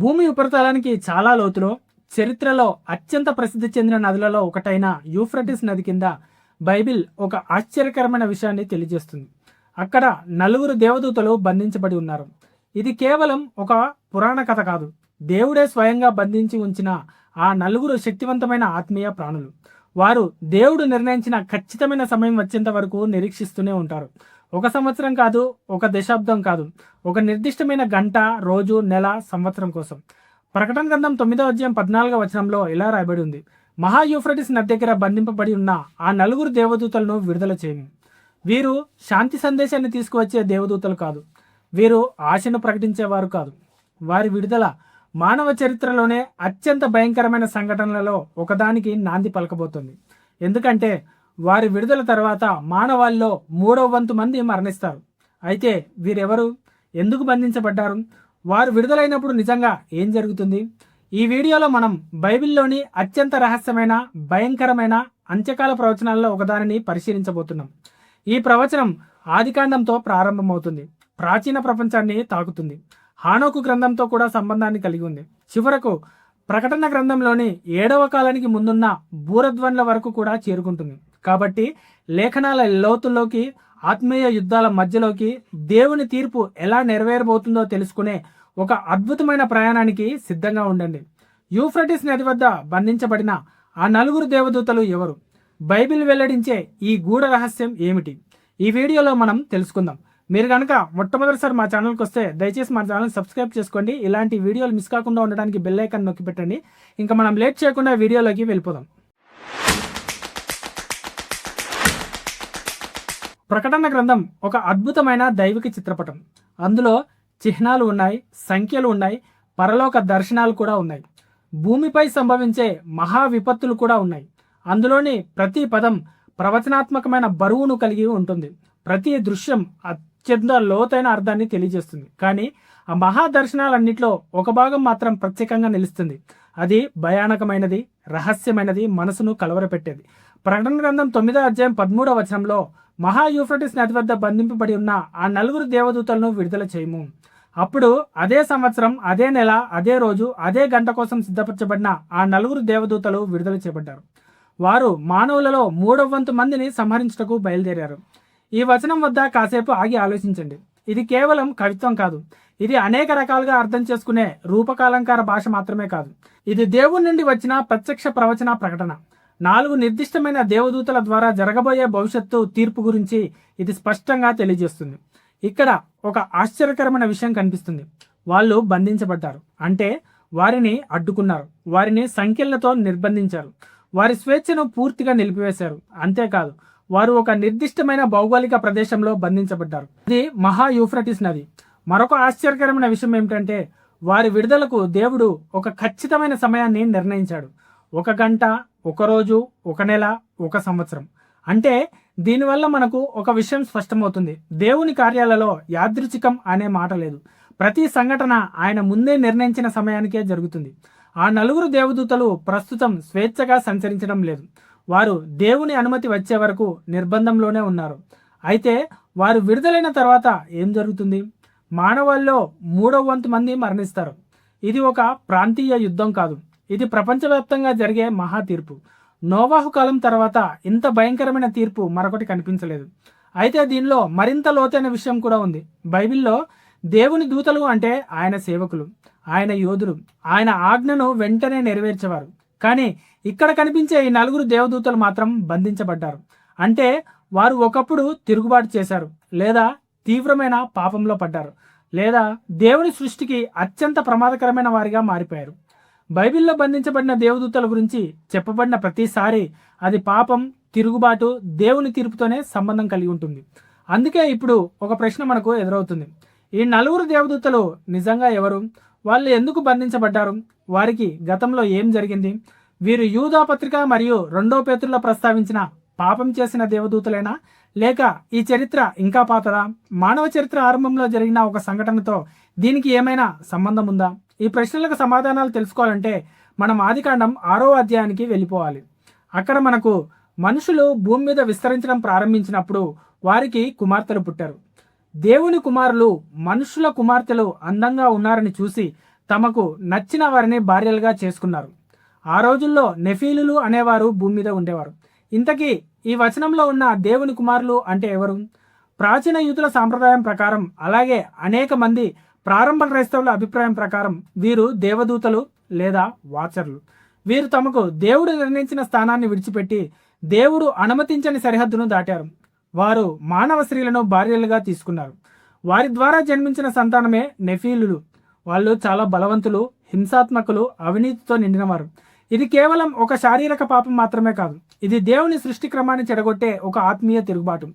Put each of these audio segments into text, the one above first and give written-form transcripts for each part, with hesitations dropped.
భూమి ఉపరితలానికి చాలా లోతులో చరిత్రలో అత్యంత ప్రసిద్ధి చెందిన నదులలో ఒకటైన యూఫ్రటిస్ నది కింద బైబిల్ ఒక ఆశ్చర్యకరమైన విషయాన్ని తెలియజేస్తుంది. అక్కడ నలుగురు దేవదూతలు బంధించబడి ఉన్నారు. ఇది కేవలం ఒక పురాణ కథ కాదు. దేవుడే స్వయంగా బంధించి ఉంచిన ఆ నలుగురు శక్తివంతమైన ఆత్మీయ ప్రాణులు. వారు దేవుడు నిర్ణయించిన ఖచ్చితమైన సమయం వచ్చేంత వరకు నిరీక్షిస్తూనే ఉంటారు. 1 సంవత్సరం కాదు, 1 దశాబ్దం కాదు, ఒక నిర్దిష్టమైన గంట, రోజు, నెల, సంవత్సరం కోసం. ప్రకటన గ్రంథం 9వ అధ్యాయం 14వ వచనంలో ఇలా రాయబడి ఉంది: మహా యూఫ్రటిస్ నది దగ్గర బంధింపబడి ఉన్న ఆ నలుగురు దేవదూతలను విడుదల చేయము. వీరు శాంతి సందేశాన్ని తీసుకువచ్చే దేవదూతలు కాదు. వీరు ఆశను ప్రకటించేవారు కాదు. వారి విడుదల మానవ చరిత్రలోనే అత్యంత భయంకరమైన సంఘటనలలో ఒకదానికి నాంది పలకబోతుంది. ఎందుకంటే వారి విడుదల తర్వాత మానవాళిలో 3వ వంతు మంది మరణిస్తారు. అయితే వీరెవరు? ఎందుకు బంధించబడ్డారు? వారు విడుదలైనప్పుడు నిజంగా ఏం జరుగుతుంది? ఈ వీడియోలో మనం బైబిల్లోని అత్యంత రహస్యమైన, భయంకరమైన అంత్యకాల ప్రవచనాల్లో ఒకదానిని పరిశీలించబోతున్నాం. ఈ ప్రవచనం ఆదికాండంతో ప్రారంభమవుతుంది, ప్రాచీన ప్రపంచాన్ని తాకుతుంది, హానోకు గ్రంథంతో కూడా సంబంధాన్ని కలిగి ఉంది. చివరకు ప్రకటన గ్రంథంలోని 7వ కాలానికి ముందున్న భూరధ్వనుల వరకు కూడా చేరుకుంటుంది. కాబట్టి లేఖనాల లోతుల్లోకి, ఆత్మీయ యుద్ధాల మధ్యలోకి దేవుని తీర్పు ఎలా నెరవేరబోతుందో తెలుసుకునే ఒక అద్భుతమైన ప్రయాణానికి సిద్ధంగా ఉండండి. యూఫ్రటిస్ నది వద్ద బంధించబడిన ఆ నలుగురు దేవదూతలు ఎవరు? బైబిల్ వెల్లడించే ఈ గూఢ రహస్యం ఏమిటి? ఈ వీడియోలో మనం తెలుసుకుందాం. మీరు కనుక మొట్టమొదటిసారి మా ఛానల్కి వస్తే దయచేసి మా ఛానల్ సబ్స్క్రైబ్ చేసుకోండి. ఇలాంటి వీడియోలు మిస్ కాకుండా ఉండడానికి బెల్ ఐకాన్ నొక్కి పెట్టండి. ఇంకా మనం లేట్ చేయకుండా వీడియోలోకి వెళ్ళిపోదాం. ప్రకటన గ్రంథం ఒక అద్భుతమైన దైవిక చిత్రపటం. అందులో చిహ్నాలు ఉన్నాయి, సంఖ్యలు ఉన్నాయి, పరలోక దర్శనాలు కూడా ఉన్నాయి. భూమిపై సంభవించే మహా విపత్తులు కూడా ఉన్నాయి. అందులోని ప్రతి పదం ప్రవచనాత్మకమైన బరువును కలిగి ఉంటుంది. ప్రతి దృశ్యం అత్యంత లోతైన అర్థాన్ని తెలియజేస్తుంది. కానీ ఆ మహా దర్శనాలన్నింటిలో ఒక భాగం మాత్రం ప్రత్యేకంగా నిలుస్తుంది. అది భయానకమైనది, రహస్యమైనది, మనసును కలవరపెట్టేది. ప్రకటన గ్రంథం 9వ అధ్యాయం 13వ వచనంలో మహా యూఫ్రటిస్ నది వద్ద బంధింపబడి ఉన్న ఆ నలుగురు దేవదూతలను విడుదల చేయము. అప్పుడు అదే సంవత్సరం, అదే నెల, అదే రోజు, అదే గంట కోసం సిద్ధపరచబడిన ఆ నలుగురు దేవదూతలు విడుదల చేయబడ్డారు. వారు మానవులలో 3వ వంతు మందిని సంహరించుటకు బయలుదేరారు. ఈ వచనం వద్ద కాసేపు ఆగి ఆలోచించండి. ఇది కేవలం కవిత్వం కాదు. ఇది అనేక రకాలుగా అర్థం చేసుకునే రూపకాలంకార భాష మాత్రమే కాదు. ఇది దేవుని నుండి వచ్చిన ప్రత్యక్ష ప్రవచన ప్రకటన. 4 నిర్దిష్టమైన దేవదూతల ద్వారా జరగబోయే భవిష్యత్తు తీర్పు గురించి ఇది స్పష్టంగా తెలియజేస్తుంది. ఇక్కడ ఒక ఆశ్చర్యకరమైన విషయం కనిపిస్తుంది. వాళ్ళు బంధించబడ్డారు అంటే వారిని అడ్డుకున్నారు, వారిని సంఖ్యలతో నిర్బంధించారు, వారి స్వేచ్ఛను పూర్తిగా నిలిపివేశారు. అంతేకాదు, వారు ఒక నిర్దిష్టమైన భౌగోళిక ప్రదేశంలో బంధించబడ్డారు. ఇది మహా యూఫ్రటిస్ నది. మరొక ఆశ్చర్యకరమైన విషయం ఏమిటంటే వారి విడుదలకు దేవుడు ఒక ఖచ్చితమైన సమయాన్ని నిర్ణయించాడు. 1 గంట, 1 రోజు, 1 నెల, 1 సంవత్సరం. అంటే దీనివల్ల మనకు ఒక విషయం స్పష్టమవుతుంది. దేవుని కార్యాలలో యాదృచ్ఛికం అనే మాట లేదు. ప్రతి సంఘటన ఆయన ముందే నిర్ణయించిన సమయానికే జరుగుతుంది. ఆ నలుగురు దేవదూతలు ప్రస్తుతం స్వేచ్ఛగా సంచరించడం లేదు. వారు దేవుని అనుమతి వచ్చే వరకు నిర్బంధంలోనే ఉన్నారు. అయితే వారు విడుదలైన తర్వాత ఏం జరుగుతుంది? మానవాళ్ళలో 3వ వంతు మంది మరణిస్తారు. ఇది ఒక ప్రాంతీయ యుద్ధం కాదు. ఇది ప్రపంచవ్యాప్తంగా జరిగే మహా తీర్పు. నోవాహు కాలం తర్వాత ఇంత భయంకరమైన తీర్పు మరొకటి కనిపించలేదు. అయితే దీనిలో మరింత లోతైన విషయం కూడా ఉంది. బైబిల్లో దేవుని దూతలు అంటే ఆయన సేవకులు, ఆయన యోధులు, ఆయన ఆజ్ఞను వెంటనే నెరవేర్చేవారు. కానీ ఇక్కడ కనిపించే ఈ నలుగురు దేవదూతలు మాత్రం బంధించబడ్డారు. అంటే వారు ఒకప్పుడు తిరుగుబాటు చేశారు, లేదా తీవ్రమైన పాపంలో పడ్డారు, లేదా దేవుని సృష్టికి అత్యంత ప్రమాదకరమైన వారిగా మారిపోయారు. బైబిల్లో బంధించబడిన దేవదూతల గురించి చెప్పబడిన ప్రతిసారి అది పాపం, తిరుగుబాటు, దేవుని తీర్పుతోనే సంబంధం కలిగి ఉంటుంది. అందుకే ఇప్పుడు ఒక ప్రశ్న మనకు ఎదురవుతుంది. ఈ నలుగురు దేవదూతలు నిజంగా ఎవరు? వాళ్ళు ఎందుకు బంధించబడ్డారు? వారికి గతంలో ఏం జరిగింది? వీరు యూదా పత్రిక మరియు 2వ పేతురులో ప్రస్తావించిన పాపం చేసిన దేవదూతలేనా, లేక ఈ చరిత్ర ఇంకా పాతదా? మానవ చరిత్ర ఆరంభంలో జరిగిన ఒక సంఘటనతో దీనికి ఏమైనా సంబంధం ఉందా? ఈ ప్రశ్నలకు సమాధానాలు తెలుసుకోవాలంటే మనం ఆదికాండం 6వ అధ్యాయానికి వెళ్ళిపోవాలి. అక్కడ మనకు మనుషులు భూమి మీద విస్తరించడం ప్రారంభించినప్పుడు వారికి కుమార్తెలు పుట్టారు. దేవుని కుమారులు మనుషుల కుమార్తెలు అందంగా ఉన్నారని చూసి తమకు నచ్చిన వారిని భార్యలుగా చేసుకున్నారు. ఆ రోజుల్లో నెఫీలులు అనేవారు భూమి మీద ఉండేవారు. ఇంతకీ ఈ వచనంలో ఉన్న దేవుని కుమారులు అంటే ఎవరు? ప్రాచీన యూదుల సాంప్రదాయం ప్రకారం, అలాగే అనేక మంది ప్రారంభ క్రైస్తవుల అభిప్రాయం ప్రకారం వీరు దేవదూతలు లేదా వాచర్లు. వీరు తమకు దేవుడు నిర్ణయించిన స్థానాన్ని విడిచిపెట్టి దేవుడు అనుమతించని సరిహద్దును దాటారు. వారు మానవ స్త్రీలను భార్యలుగా తీసుకున్నారు. వారి ద్వారా జన్మించిన సంతానమే నెఫీలులు. వాళ్ళు చాలా బలవంతులు, హింసాత్మకులు, అవినీతితో నిండినవారు. ఇది కేవలం ఒక శారీరక పాపం మాత్రమే కాదు, ఇది దేవుని సృష్టి క్రమాన్ని చెడగొట్టే ఒక ఆత్మీయ తిరుగుబాటు.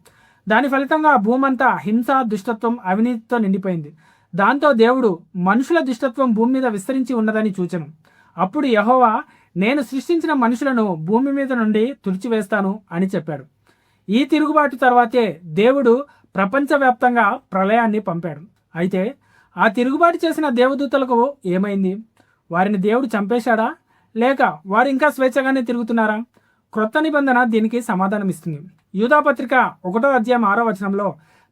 దాని ఫలితంగా భూమంతా హింస, దుష్టత్వం, అవినీతితో నిండిపోయింది. దాంతో దేవుడు మనుషుల దుష్టత్వం భూమి మీద విస్తరించి ఉన్నదని చూచెను. అప్పుడు యెహోవా, నేను సృష్టించిన మనుషులను భూమి మీద నుండి తుడిచివేస్తాను అని చెప్పాడు. ఈ తిరుగుబాటు తర్వాతే దేవుడు ప్రపంచవ్యాప్తంగా ప్రళయాన్ని పంపాడు. అయితే ఆ తిరుగుబాటు చేసిన దేవదూతలకు ఏమైంది? వారిని దేవుడు చంపేశాడా, లేక వారు ఇంకా స్వేచ్ఛగానే తిరుగుతున్నారా? క్రొత్త నిబంధన దీనికి సమాధానం ఇస్తుంది. యూదాపత్రిక 1వ అధ్యాయం 6వ వచనంలో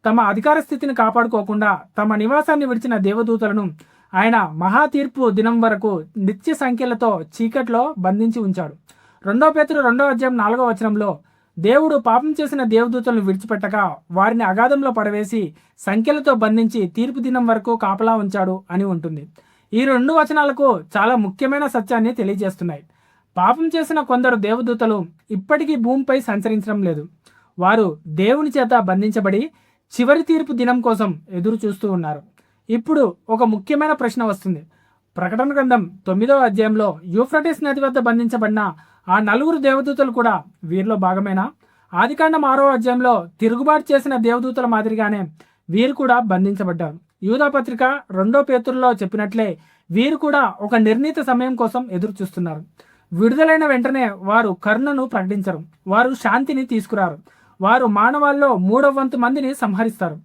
తమ అధికార స్థితిని కాపాడుకోకుండా తమ నివాసాన్ని విడిచిన దేవదూతలను ఆయన మహా తీర్పు దినం వరకు నిత్య సంఖ్యలతో చీకట్లో బంధించి ఉంచాడు. 2 పేతురు 2వ అధ్యాయం 4వ వచనంలో దేవుడు పాపం చేసిన దేవదూతలను విడిచిపెట్టక వారిని అగాధంలో పడవేసి సంఖ్యలతో బంధించి తీర్పు దినం వరకు కాపలా ఉంచాడు అని ఉంటుంది. ఈ 2 వచనాలకు చాలా ముఖ్యమైన సత్యాన్ని తెలియజేస్తున్నాయి. పాపం చేసిన కొందరు దేవదూతలు ఇప్పటికీ భూమిపై సంచరించడం లేదు. వారు దేవుని చేత బంధించబడి చివరి తీర్పు దినం కోసం ఎదురు చూస్తూ ఉన్నారు. ఇప్పుడు ఒక ముఖ్యమైన ప్రశ్న వస్తుంది. ప్రకటన గ్రంథం 9వ అధ్యాయంలో యూఫ్రటీస్ నది వద్ద బంధించబడిన ఆ 4 దేవదూతలు కూడా వీరిలో భాగమేనా? ఆదికాండం 6వ అధ్యాయంలో తిరుగుబాటు చేసిన దేవదూతల మాదిరిగానే వీరు కూడా బంధించబడ్డారు. యూదాపత్రిక 2 పేతురులో చెప్పినట్లే వీరు కూడా ఒక నిర్ణీత సమయం కోసం ఎదురు చూస్తున్నారు. విడుదలైన వెంటనే వారు కరుణను ప్రకటించరు, వారు శాంతిని తీసుకురారు. వారు మానవాల్లో 3వ వంతు మందిని సంహరిస్తారు.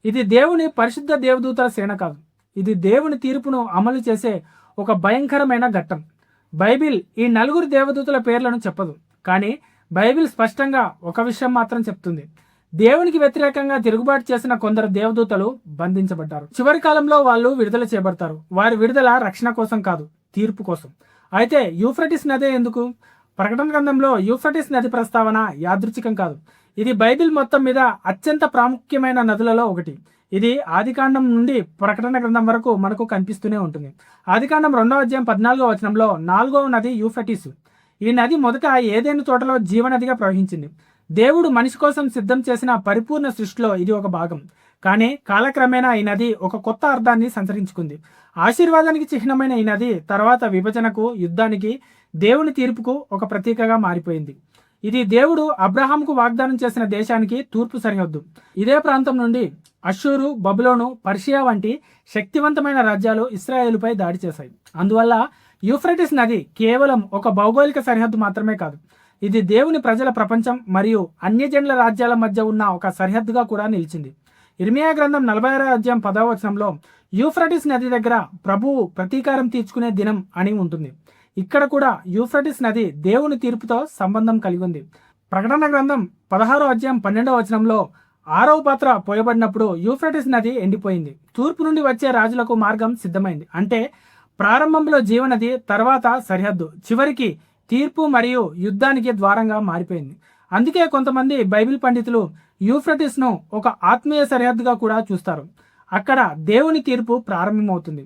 ఇది దేవుని పరిశుద్ధ దేవదూతల సేన కాదు, ఇది దేవుని తీర్పును అమలు చేసే ఒక భయంకరమైన ఘట్టం. బైబిల్ ఈ 4 దేవదూతల పేర్లను చెప్పదు, కానీ బైబిల్ స్పష్టంగా ఒక విషయం మాత్రం చెప్తుంది. దేవునికి వ్యతిరేకంగా తిరుగుబాటు చేసిన కొందరు దేవదూతలు బంధించబడ్డారు. చివరి కాలంలో వాళ్ళు విడుదల చేయబడతారు. వారి విడుదల రక్షణ కోసం కాదు, తీర్పు కోసం. అయితే యూఫ్రటీస్ నదే ఎందుకు? ప్రకటన గ్రంథంలో యూఫ్రటీస్ నది ప్రస్తావన యాదృచ్ఛికం కాదు. ఇది బైబిల్ మొత్తం మీద అత్యంత ప్రాముఖ్యమైన నదులలో ఒకటి. ఇది ఆదికాండం నుండి ప్రకటన గ్రంథం వరకు మనకు కనిపిస్తూనే ఉంటుంది. ఆదికాండం 2వ అధ్యాయం 14వ వచనంలో 4వ నది యూఫ్రటీస్. ఈ నది మొదట ఏదైనా తోటలో జీవనదిగా ప్రవహించింది. దేవుడు మనిషి కోసం సిద్ధం చేసిన పరిపూర్ణ సృష్టిలో ఇది ఒక భాగం. కానీ కాలక్రమేణా ఈ నది ఒక కొత్త అర్థాన్ని సంతరించుకుంది. ఆశీర్వాదానికి చిహ్నమైన ఈ నది తర్వాత విభజనకు, యుద్ధానికి, దేవుని తీర్పుకు ఒక ప్రతీకగా మారిపోయింది. ఇది దేవుడు అబ్రహాంకు వాగ్దానం చేసిన దేశానికి తూర్పు సరిహద్దు. ఇదే ప్రాంతం నుండి అష్షూరు, బబులోను, పర్షియా వంటి శక్తివంతమైన రాజ్యాలు ఇశ్రాయేలుపై దాడి చేశాయి. అందువల్ల యూఫ్రటీస్ నది కేవలం ఒక భౌగోళిక సరిహద్దు మాత్రమే కాదు, ఇది దేవుని ప్రజల ప్రపంచం మరియు అన్యజనుల రాజ్యాల మధ్య ఉన్న ఒక సరిహద్దుగా కూడా నిలిచింది. ఇర్మియా గ్రంథం 46వ అధ్యాయం 10వ వచనంలో యూఫ్రటీస్ నది దగ్గర ప్రభువు ప్రతీకారం తీర్చుకునే దినం అని ఉంటుంది. ఇక్కడ కూడా యూఫ్రటీస్ నది దేవుని తీర్పుతో సంబంధం కలిగి ఉంది. ప్రకటన గ్రంథం 16వ అధ్యాయం 12వ వచనంలో 6వ పాత్ర పోయబడినప్పుడు యూఫ్రటీస్ నది ఎండిపోయింది. తూర్పు నుండి వచ్చే రాజులకు మార్గం సిద్ధమైంది. అంటే ప్రారంభంలో జీవనది, తర్వాత సరిహద్దు, చివరికి తీర్పు మరియు యుద్ధానికి ద్వారంగా మారిపోయింది. అందుకే కొంతమంది బైబిల్ పండితులు యూఫ్రటీస్ను ఒక ఆత్మీయ సరిహద్దుగా కూడా చూస్తారు. అక్కడ దేవుని తీర్పు ప్రారంభమవుతుంది.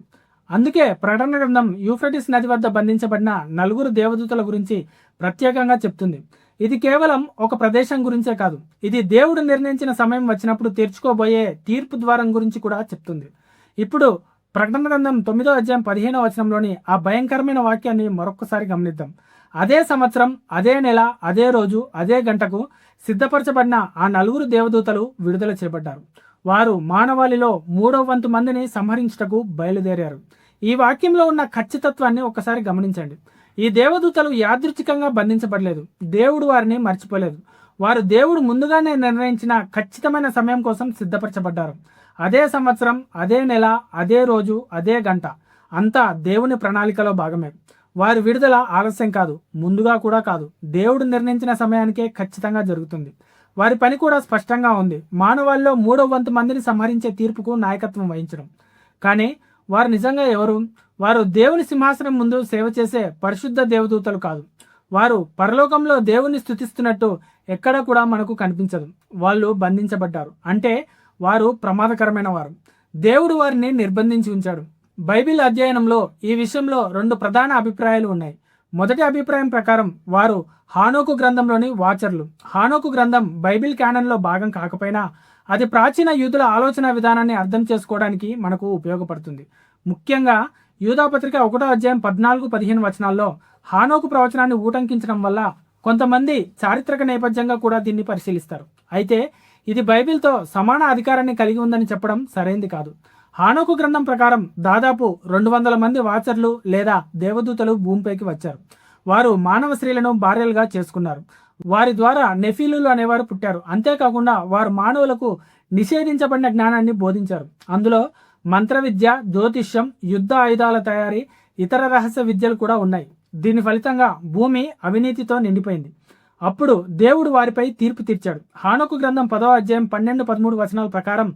అందుకే ప్రకటన గ్రంథం యూఫ్రటీస్ నది వద్ద బంధించబడిన 4 దేవదూతల గురించి ప్రత్యేకంగా చెప్తుంది. ఇది కేవలం ఒక ప్రదేశం గురించే కాదు, ఇది దేవుడు నిర్ణయించిన సమయం వచ్చినప్పుడు తెరుచుకోబోయే తీర్పు ద్వారం గురించి కూడా చెప్తుంది. ఇప్పుడు ప్రకటన గ్రంథం 9వ అధ్యాయం 15వ వచనంలోని ఆ భయంకరమైన వాక్యాన్ని మరొకసారి గమనిద్దాం. అదే సంవత్సరం, అదే నెల, అదే రోజు, అదే గంటకు సిద్ధపరచబడిన ఆ 4 దేవదూతలు విడుదల చేయబడ్డారు. వారు మానవాళిలో 3వ వంతు మందిని సంహరించుటకు బయలుదేరారు. ఈ వాక్యంలో ఉన్న ఖచ్చితత్వాన్ని ఒకసారి గమనించండి. ఈ దేవదూతలు యాదృచ్ఛికంగా బంధించబడలేదు, దేవుడు వారిని మర్చిపోలేదు. వారు దేవుడు ముందుగానే నిర్ణయించిన ఖచ్చితమైన సమయం కోసం సిద్ధపరచబడ్డారు. అదే సంవత్సరం, అదే నెల, అదే రోజు, అదే గంట, అంతా దేవుని ప్రణాళికలో భాగమే. వారి విడుదల ఆలస్యం కాదు, ముందుగా కూడా కాదు, దేవుడు నిర్ణయించిన సమయానికే ఖచ్చితంగా జరుగుతుంది. వారి పని కూడా స్పష్టంగా ఉంది, మానవాళ్ళలో 3వ వంతు మందిని సంహరించే తీర్పుకు నాయకత్వం వహించడం. కానీ వారు నిజంగా ఎవరు? వారు దేవుని సింహాసనం ముందు సేవ చేసే పరిశుద్ధ దేవదూతలు కాదు. వారు పరలోకంలో దేవుని స్తుతిస్తున్నట్టు ఎక్కడ కూడా మనకు కనిపించదు. వాళ్ళు బంధించబడ్డారు, అంటే వారు ప్రమాదకరమైన వారు. దేవుడు వారిని నిర్బంధించి ఉంచాడు. బైబిల్ అధ్యయనంలో ఈ విషయంలో రెండు ప్రధాన అభిప్రాయాలు ఉన్నాయి. మొదటి అభిప్రాయం ప్రకారం వారు హానోకు గ్రంథంలోని వాచర్లు. హానోకు గ్రంథం బైబిల్ క్యానన్లో భాగం కాకపోయినా అది ప్రాచీన యూదుల ఆలోచన విధానాన్ని అర్థం చేసుకోవడానికి మనకు ఉపయోగపడుతుంది. ముఖ్యంగా యూదాపత్రిక 1వ అధ్యాయం 14-15 వచనాల్లో హానోకు ప్రవచనాన్ని ఊటంకించడం వల్ల కొంతమంది చారిత్రక నేపథ్యంగా కూడా దీన్ని పరిశీలిస్తారు. అయితే ఇది బైబిల్తో సమాన అధికారాన్ని కలిగి ఉందని చెప్పడం సరైంది కాదు. హానోకు గ్రంథం ప్రకారం దాదాపు 200 మంది వాచర్లు లేదా దేవదూతలు భూమిపైకి వచ్చారు. వారు మానవ స్త్రీలను భార్యలుగా చేసుకున్నారు. వారి ద్వారా నెఫీలులు అనేవారు పుట్టారు. అంతేకాకుండా వారు మానవులకు నిషేధించబడిన జ్ఞానాన్ని బోధించారు. అందులో మంత్ర విద్య, జ్యోతిష్యం, యుద్ధ ఆయుధాల తయారీ, ఇతర రహస్య విద్యలు కూడా ఉన్నాయి. దీని ఫలితంగా భూమి అవినీతితో నిండిపోయింది. అప్పుడు దేవుడు వారిపై తీర్పు తీర్చాడు. హానోకు గ్రంథం 10వ అధ్యాయం 12-13 వచనాల ప్రకారం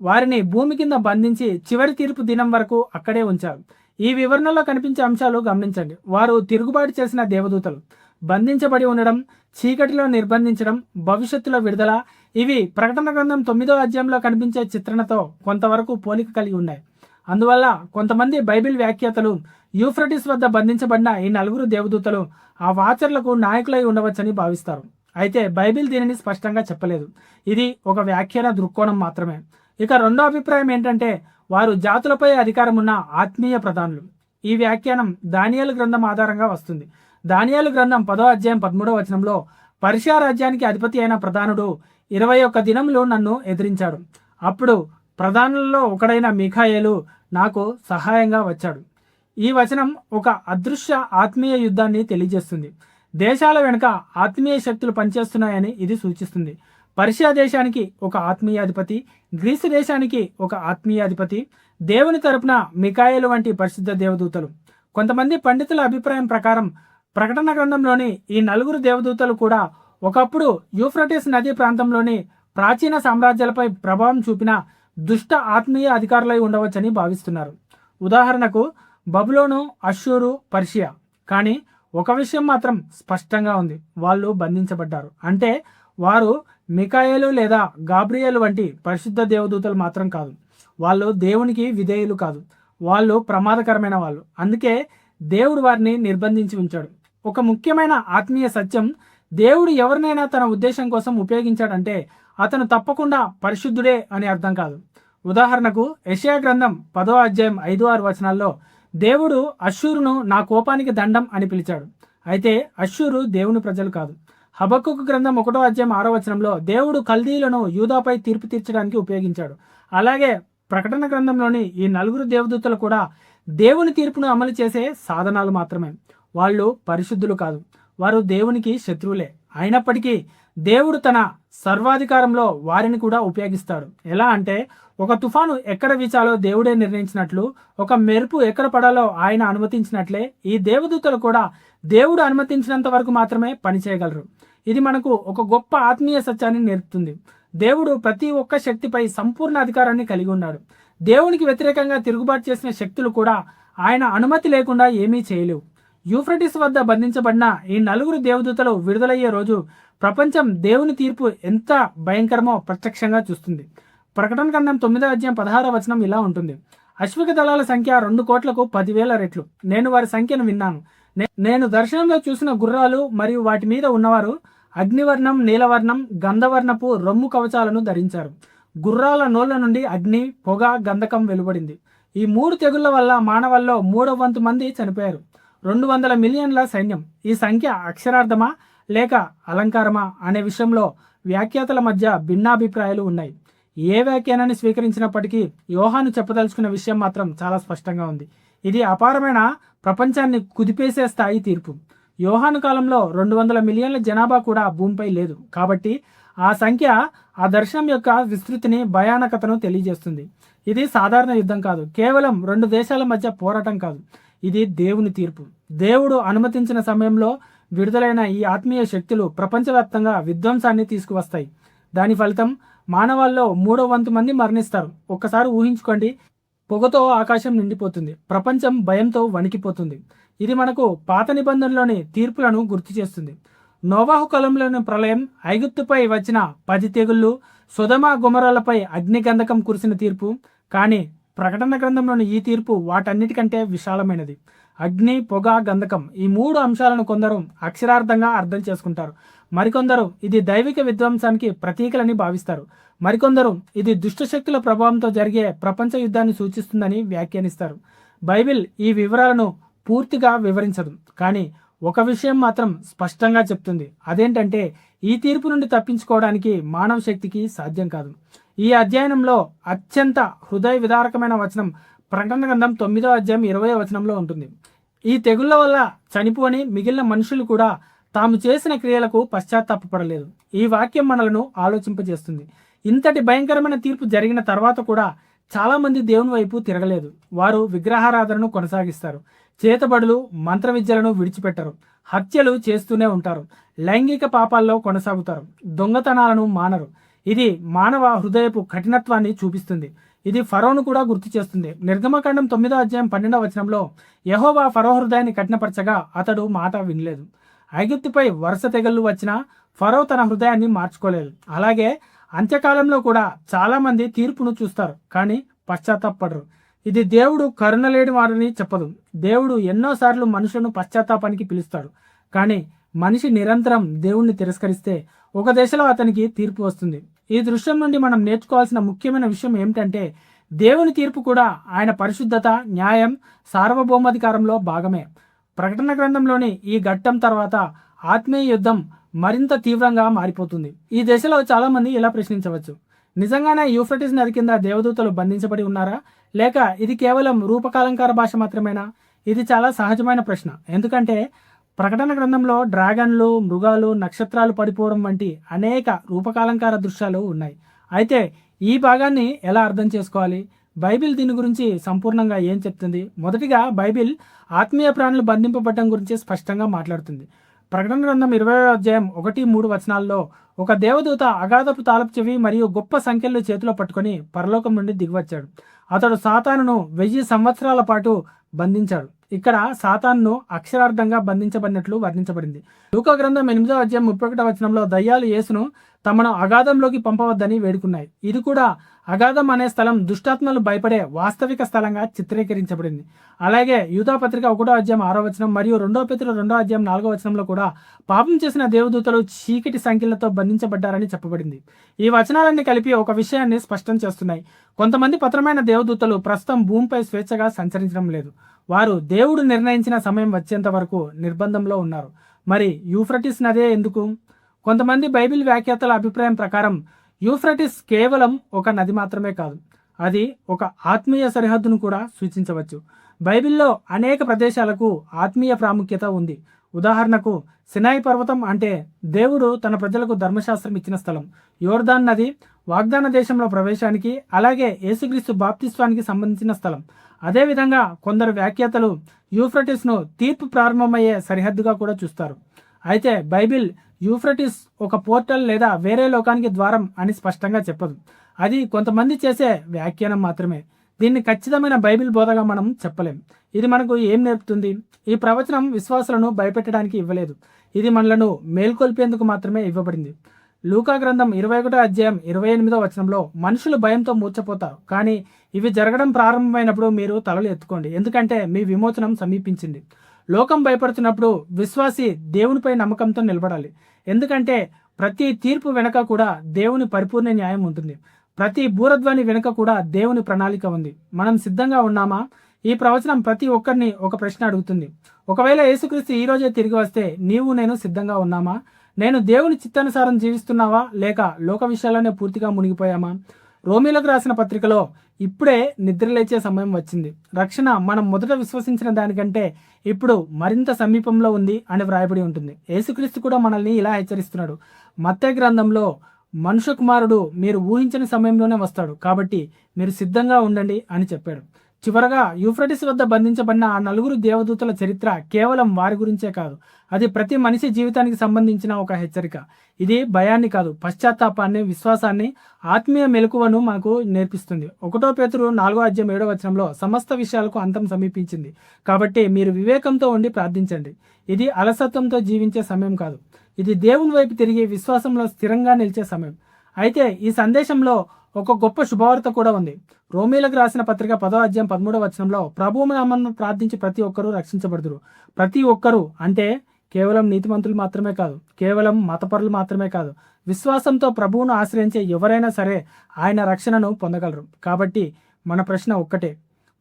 వారిని భూమి కింద బంధించి చివరి తీర్పు దినం వరకు అక్కడే ఉంచారు. ఈ వివరణలో కనిపించే అంశాలు గమనించండి. వారు తిరుగుబాటు చేసిన దేవదూతలు, బంధించబడి ఉండడం, చీకటిలో నిర్బంధించడం, భవిష్యత్తులో విడుదల, ఇవి ప్రకటన గ్రంథం 9వ అధ్యాయంలో కనిపించే చిత్రణతో కొంతవరకు పోలిక కలిగి ఉన్నాయి. అందువల్ల కొంతమంది బైబిల్ వ్యాఖ్యాతలు యూఫ్రటిస్ వద్ద బంధించబడిన ఈ 4 దేవదూతలు ఆ వాచర్లకు నాయకులై ఉండవచ్చని భావిస్తారు. అయితే బైబిల్ దీనిని స్పష్టంగా చెప్పలేదు. ఇది ఒక వ్యాఖ్యాన దృక్కోణం మాత్రమే. ఇక రెండో అభిప్రాయం ఏంటంటే వారు జాతులపై అధికారం ఉన్న ఆత్మీయ ప్రధానులు. ఈ వ్యాఖ్యానం దానియేలు గ్రంథం ఆధారంగా వస్తుంది. దానియేలు గ్రంథం 10వ అధ్యాయం 13వ వచనంలో పర్షియా రాజ్యానికి అధిపతి అయిన ప్రధానుడు 21 దినములు నన్ను ఎదిరించాడు. అప్పుడు ప్రధానులలో ఒకడైన మిఖాయేలు నాకు సహాయంగా వచ్చాడు. ఈ వచనం ఒక అదృశ్య ఆత్మీయ యుద్ధాన్ని తెలియజేస్తుంది. దేశాల వెనుక ఆత్మీయ శక్తులు పనిచేస్తున్నాయని ఇది సూచిస్తుంది. పర్షియా దేశానికి ఒక ఆత్మీయ అధిపతి, గ్రీసు దేశానికి ఒక ఆత్మీయ అధిపతి, దేవుని తరపున మిఖాయేలు వంటి పరిశుద్ధ దేవదూతలు. కొంతమంది పండితుల అభిప్రాయం ప్రకారం ప్రకటన గ్రంథంలోని ఈ 4 దేవదూతలు కూడా ఒకప్పుడు యూఫ్రటిస్ నదీ ప్రాంతంలోని ప్రాచీన సామ్రాజ్యాలపై ప్రభావం చూపిన దుష్ట ఆత్మీయ అధికారులై ఉండవచ్చని భావిస్తున్నారు. ఉదాహరణకు బబులోను, అష్షూరు, పర్షియా. కానీ ఒక విషయం మాత్రం స్పష్టంగా ఉంది, వాళ్ళు బంధించబడ్డారు. అంటే వారు మిఖాయేలు లేదా గాబ్రియేలు వంటి పరిశుద్ధ దేవదూతలు మాత్రం కాదు. వాళ్ళు దేవునికి విధేయులు కాదు. వాళ్ళు ప్రమాదకరమైన వాళ్ళు. అందుకే దేవుడు వారిని నిర్బంధించి ఉంచాడు. ఒక ముఖ్యమైన ఆత్మీయ సత్యం, దేవుడు ఎవరినైనా తన ఉద్దేశం కోసం ఉపయోగించాడంటే అతను తప్పకుండా పరిశుద్ధుడే అని అర్థం కాదు. ఉదాహరణకు యెషయా గ్రంథం 10వ అధ్యాయం 5-6 వచనాల్లో దేవుడు అష్షూరును నా కోపానికి దండం అని పిలిచాడు. అయితే అష్షూరు దేవుని ప్రజలు కాదు. హబక్కూకు గ్రంథం 1వ అధ్యాయం 6వ వచనంలో దేవుడు కల్దీయులను యూదాపై తీర్పు తీర్చడానికి ఉపయోగించాడు. అలాగే ప్రకటన గ్రంథంలోని ఈ 4 దేవదూతలు కూడా దేవుని తీర్పును అమలు చేసే సాధనాలు మాత్రమే. వాళ్ళు పరిశుద్ధులు కాదు. వారు దేవునికి శత్రువులే. అయినప్పటికీ దేవుడు తన సర్వాధికారంలో వారిని కూడా ఉపయోగిస్తాడు. ఎలా అంటే ఒక తుఫాను ఎక్కడ వీచాలో దేవుడే నిర్ణయించినట్లు, ఒక మెరుపు ఎక్కడ పడాలో ఆయన అనుమతించినట్లే ఈ దేవదూతలు కూడా దేవుడు అనుమతించినంత వరకు మాత్రమే పనిచేయగలరు. ఇది మనకు ఒక గొప్ప ఆత్మీయ సత్యాన్ని నేర్పుతుంది. దేవుడు ప్రతి ఒక్క శక్తిపై సంపూర్ణ అధికారాన్ని కలిగి ఉన్నాడు. దేవునికి వ్యతిరేకంగా తిరుగుబాటు చేసిన శక్తులు కూడా ఆయన అనుమతి లేకుండా ఏమీ చేయలేవు. యూఫ్రటిస్ వద్ద బంధించబడిన ఈ 4 దేవదూతలు విడుదలయ్యే రోజు ప్రపంచం దేవుని తీర్పు ఎంత భయంకరమో ప్రత్యక్షంగా చూస్తుంది. ప్రకటన గ్రంథం 9వ అధ్యాయం 16వ వచనం ఇలా ఉంటుంది: అశ్విక దళాల సంఖ్య 2 కోట్లకు 10,000 రెట్లు. నేను వారి సంఖ్యను విన్నాను. నేను దర్శనంలో చూసిన గుర్రాలు మరియు వాటి మీద ఉన్నవారు అగ్నివర్ణం, నీలవర్ణం, గంధవర్ణపు రొమ్ము కవచాలను ధరించారు. గుర్రాల నోళ్ల నుండి అగ్ని, పొగ, గంధకం వెలువడింది. ఈ 3 తెగుళ్ల వల్ల మానవాల్లో 3వ వంతు మంది చనిపోయారు. 200 మిలియన్ల సైన్యం. ఈ సంఖ్య అక్షరార్థమా లేక అలంకారమా అనే విషయంలో వ్యాఖ్యాతల మధ్య భిన్నాభిప్రాయాలు ఉన్నాయి. ఏ వ్యాఖ్యానాన్ని స్వీకరించినప్పటికీ యోహాను చెప్పదలుచుకున్న విషయం మాత్రం చాలా స్పష్టంగా ఉంది. ఇది అపారమైన ప్రపంచాన్ని కుదిపేసే స్థాయి తీర్పు. యోహాను కాలంలో 200 మిలియన్ల జనాభా కూడా భూమిపై లేదు. కాబట్టి ఆ సంఖ్య ఆ దర్శనం యొక్క విస్తృతిని, భయానకతను తెలియజేస్తుంది. ఇది సాధారణ యుద్ధం కాదు, కేవలం 2 దేశాల మధ్య పోరాటం కాదు. ఇది దేవుని తీర్పు. దేవుడు అనుమతించిన సమయంలో విడుదలైన ఈ ఆత్మీయ శక్తులు ప్రపంచవ్యాప్తంగా విధ్వంసాన్ని తీసుకువస్తాయి. దాని ఫలితం మానవాల్లో 3వ వంతు మంది మరణిస్తారు. ఒక్కసారి ఊహించుకోండి, పొగతో ఆకాశం నిండిపోతుంది. ప్రపంచం భయంతో వణికిపోతుంది. ఇది మనకు పాత నిబంధనలోని తీర్పులను గుర్తు చేస్తుంది. నోవాహు కాలంలోని ప్రళయం, ఐగుప్తుపై వచ్చిన 10 తెగుళ్ళు, సొదొమ గొమొర్రాలపై అగ్నిగంధకం కురిసిన తీర్పు. కానీ ప్రకటన గ్రంథంలోని ఈ తీర్పు వాటన్నిటికంటే విశాలమైనది. అగ్ని, పొగ, గంధకం ఈ 3 అంశాలను కొందరు అక్షరార్థంగా అర్థం చేసుకుంటారు. మరికొందరు ఇది దైవిక విధ్వంసానికి ప్రతీకలని భావిస్తారు. మరికొందరు ఇది దుష్టశక్తుల ప్రభావంతో జరిగే ప్రపంచ యుద్ధాన్ని సూచిస్తుందని వ్యాఖ్యానిస్తారు. బైబిల్ ఈ వివరాలను పూర్తిగా వివరించదు, కానీ ఒక విషయం మాత్రం స్పష్టంగా చెప్తుంది. అదేంటంటే ఈ తీర్పు నుండి తప్పించుకోవడానికి మానవ శక్తికి సాధ్యం కాదు. ఈ అధ్యయనంలో అత్యంత హృదయ విదారకమైన వచనం ప్రకటన గ్రంథం 9వ అధ్యాయం 20వ వచనంలో ఉంటుంది. ఈ తెగుళ్ల వల్ల చనిపోని మిగిలిన మనుషులు కూడా తాము చేసిన క్రియలకు పశ్చాత్తాపపడలేదు. ఈ వాక్యం మనలను ఆలోచింపజేస్తుంది. ఇంతటి భయంకరమైన తీర్పు జరిగిన తర్వాత కూడా చాలామంది దేవుని వైపు తిరగలేదు. వారు విగ్రహారాధనను కొనసాగిస్తారు. చేతబడులు, మంత్ర విద్యలను విడిచిపెట్టరు. హత్యలు చేస్తూనే ఉంటారు. లైంగిక పాపాల్లో కొనసాగుతారు. దొంగతనాలను మానరు. ఇది మానవ హృదయపు కఠినత్వాన్ని చూపిస్తుంది. ఇది ఫరోను కూడా గుర్తు చేస్తుంది. నిర్గమకాండం 9వ అధ్యాయం 12వ వచనంలో యెహోవా ఫరో హృదయాన్ని కఠినపరచగా అతడు మాట వినలేదు. ఐగుప్తుపై వరుస తెగుళ్ళు వచ్చినా ఫరో తన హృదయాన్ని మార్చుకోలేదు. అలాగే అంత్యకాలంలో కూడా చాలామంది తీర్పును చూస్తారు, కానీ పశ్చాత్తాపడరు. ఇది దేవుడు కరుణలేని వారిని చెప్పదు. దేవుడు ఎన్నోసార్లు మనుషులను పశ్చాత్తాపానికి పిలుస్తాడు, కానీ మనిషి నిరంతరం దేవుణ్ణి తిరస్కరిస్తే ఒక దశలో అతనికి తీర్పు వస్తుంది. ఈ దృశ్యం నుండి మనం నేర్చుకోవాల్సిన ముఖ్యమైన విషయం ఏమిటంటే దేవుని తీర్పు కూడా ఆయన పరిశుద్ధత, న్యాయం, సార్వభౌమాధికారంలో భాగమే. ప్రకటన గ్రంథంలోని ఈ ఘట్టం తర్వాత ఆత్మీయ యుద్ధం మరింత తీవ్రంగా మారిపోతుంది. ఈ దశలో చాలామంది ఇలా ప్రశ్నించవచ్చు, నిజంగానే యూఫ్రటీస్ నది కింద దేవదూతలు బంధించబడి ఉన్నారా, లేక ఇది కేవలం రూపకాలంకార భాష మాత్రమేనా? ఇది చాలా సహజమైన ప్రశ్న. ఎందుకంటే ప్రకటన గ్రంథంలో డ్రాగన్లు, మృగాలు, నక్షత్రాలు పడిపోవడం వంటి అనేక రూపకాలంకార దృశ్యాలు ఉన్నాయి. అయితే ఈ భాగాన్ని ఎలా అర్థం చేసుకోవాలి? బైబిల్ దీని గురించి సంపూర్ణంగా ఏం చెప్తుంది? మొదటిగా బైబిల్ ఆత్మీయ ప్రాణులు బంధింపబడడం గురించి స్పష్టంగా మాట్లాడుతుంది. ప్రకటన గ్రంథం 20వ అధ్యాయం 1-3 వచనాల్లో ఒక దేవదూత అగాధపు తాళపు చెవి మరియు గొప్ప సంఖ్యలు చేతిలో పట్టుకొని పరలోకం నుండి దిగివచ్చాడు. అతడు సాతానును 1000 సంవత్సరాల పాటు బంధించాడు. ఇక్కడ సాతానును అక్షరార్థంగా బంధించబడినట్లు వర్ణించబడింది. లూకా గ్రంథం 8వ అధ్యాయం 31వ వచనంలో దయ్యాలు యేసును తమను అగాధంలోకి పంపవద్దని వేడుకున్నాయి. ఇది కూడా అగాధం అనే స్థలం దుష్టాత్మలు భయపడే వాస్తవిక స్థలంగా చిత్రీకరించబడింది. అలాగే యూదాపత్రిక 1వ అధ్యాయం 6వ వచనం మరియు 2 పేతురు 2వ అధ్యాయం 4వ వచనంలో కూడా పాపం చేసిన దేవదూతలు చీకటి సంఖ్యలతో బంధించబడ్డారని చెప్పబడింది. ఈ వచనాలన్నీ కలిపి ఒక విషయాన్ని స్పష్టం చేస్తున్నాయి. కొంతమంది పత్రమైన దేవదూతలు ప్రస్తుతం భూమిపై స్వేచ్ఛగా సంచరించడం లేదు. వారు దేవుడు నిర్ణయించిన సమయం వచ్చేంత వరకు నిర్బంధంలో ఉన్నారు. మరి యూఫ్రటీస్ నదే ఎందుకు? కొంతమంది బైబిల్ వ్యాఖ్యాతల అభిప్రాయం ప్రకారం యూఫ్రటీస్ కేవలం ఒక నది మాత్రమే కాదు, అది ఒక ఆత్మీయ సరిహద్దును కూడా సూచించవచ్చు. బైబిల్లో అనేక ప్రదేశాలకు ఆత్మీయ ప్రాముఖ్యత ఉంది. ఉదాహరణకు సినాయి పర్వతం అంటే దేవుడు తన ప్రజలకు ధర్మశాస్త్రం ఇచ్చిన స్థలం. యోర్దాన్ నది వాగ్దాన దేశంలో ప్రవేశానికి, అలాగే యేసుక్రీస్తు బాప్తిస్వానికి సంబంధించిన స్థలం. అదేవిధంగా కొందరు వ్యాఖ్యాతలు యూఫ్రటీస్ను తీర్పు ప్రారంభమయ్యే సరిహద్దుగా కూడా చూస్తారు. అయితే బైబిల్ యూఫ్రటీస్ ఒక పోర్టల్ లేదా వేరే లోకానికి ద్వారం అని స్పష్టంగా చెప్పదు. అది కొంతమంది చేసే వ్యాఖ్యానం మాత్రమే. దీన్ని ఖచ్చితమైన బైబిల్ బోధగా మనం చెప్పలేం. ఇది మనకు ఏం నేర్పుతుంది? ఈ ప్రవచనం విశ్వాసులను భయపెట్టడానికి ఇవ్వలేదు. ఇది మనలను మేల్కొల్పేందుకు మాత్రమే ఇవ్వబడింది. లూకా గ్రంథం 21వ అధ్యాయం 28వ వచనంలో మనుషులు భయంతో మూర్ఛపోతారు, కానీ ఇవి జరగడం ప్రారంభమైనప్పుడు మీరు తలలు ఎత్తుకోండి, ఎందుకంటే మీ విమోచనం సమీపించింది. లోకం భయపడుతున్నప్పుడు విశ్వాసి దేవునిపై నమ్మకంతో నిలబడాలి. ఎందుకంటే ప్రతి తీర్పు వెనుక కూడా దేవుని పరిపూర్ణ న్యాయం ఉంటుంది. ప్రతి బూరధ్వని వెనుక కూడా దేవుని ప్రణాళిక ఉంది. మనం సిద్ధంగా ఉన్నామా? ఈ ప్రవచనం ప్రతి ఒక్కరిని ఒక ప్రశ్న అడుగుతుంది. ఒకవేళ యేసుక్రీస్తు ఈ రోజే తిరిగి వస్తే నీవు నేను సిద్ధంగా ఉన్నామా? నేను దేవుని చిత్తానుసారం జీవిస్తున్నావా, లేక లోక విషయాల్లోనే పూర్తిగా మునిగిపోయామా? రోమీలకు రాసిన పత్రికలో ఇప్పుడే నిద్రలేచే సమయం వచ్చింది, రక్షణ మనం మొదట విశ్వసించిన దానికంటే ఇప్పుడు మరింత సమీపంలో ఉంది అని వ్రాయబడి ఉంటుంది. యేసుక్రీస్తు కూడా మనల్ని ఇలా హెచ్చరిస్తున్నాడు. మత్తయి గ్రంథంలో మనుష్య కుమారుడు మీరు ఊహించని సమయంలోనే వస్తాడు, కాబట్టి మీరు సిద్ధంగా ఉండండి అని చెప్పాడు. చివరగా యూఫ్రటిస్ వద్ద బంధించబడిన ఆ నలుగురు దేవదూతల చరిత్ర కేవలం వారి గురించే కాదు, అది ప్రతి మనిషి జీవితానికి సంబంధించిన ఒక హెచ్చరిక. ఇది భయాన్ని కాదు, పశ్చాత్తాపాన్ని, విశ్వాసాన్ని, ఆత్మీయ మెలకువను మనకు నేర్పిస్తుంది. 1 పేతురు 4:7 సమస్త విషయాలకు అంతం సమీపించింది, కాబట్టి మీరు వివేకంతో ఉండి ప్రార్థించండి. ఇది అలసత్వంతో జీవించే సమయం కాదు, ఇది దేవుని వైపు తిరిగి విశ్వాసంలో స్థిరంగా నిలిచే సమయం. అయితే ఈ సందేశంలో ఒక గొప్ప శుభవార్త కూడా ఉంది. రోమీలకు రాసిన పత్రిక 10:13 ప్రభువు నామమున ప్రార్థించి ప్రతి ఒక్కరూ రక్షించబడుదురు. ప్రతి ఒక్కరూ అంటే కేవలం నీతిమంతులు మాత్రమే కాదు, కేవలం మతపరులు మాత్రమే కాదు, విశ్వాసంతో ప్రభువును ఆశ్రయించే ఎవరైనా సరే ఆయన రక్షణను పొందగలరు. కాబట్టి మన ప్రశ్న ఒక్కటే,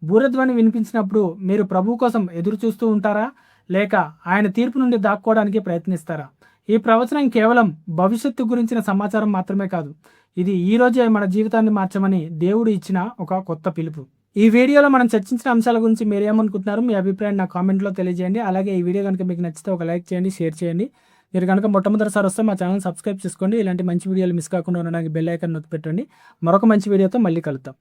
బూరధ్వని వినిపించినప్పుడు మీరు ప్రభువు కోసం ఎదురు చూస్తూ ఉంటారా, లేక ఆయన తీర్పు నుండి దాక్కోవడానికి ప్రయత్నిస్తారా? ఈ ప్రవచనం కేవలం భవిష్యత్తు గురించిన సమాచారం మాత్రమే కాదు, ఇది ఈ రోజే మన జీవితాన్ని మార్చమని దేవుడు ఇచ్చిన ఒక కొత్త పిలుపు. ఈ వీడియోలో మనం చర్చించిన అంశాల గురించి మీరు ఏమనుకుంటున్నారు, మీ అభిప్రాయం నా కామెంట్లో తెలియజేయండి. అలాగే ఈ వీడియో కనుక మీకు నచ్చితే ఒక లైక్ చేయండి, షేర్ చేయండి. మీరు కనుక మొట్టమొదటిసారి వస్తే మా ఛానల్ సబ్స్క్రైబ్ చేసుకోండి. ఇలాంటి మంచి వీడియోలు మిస్ కాకుండా ఉండడానికి బెల్ ఐకాన్ నొక్కి పెట్టండి. మరొక మంచి వీడియోతో మళ్ళీ కలుద్దాం.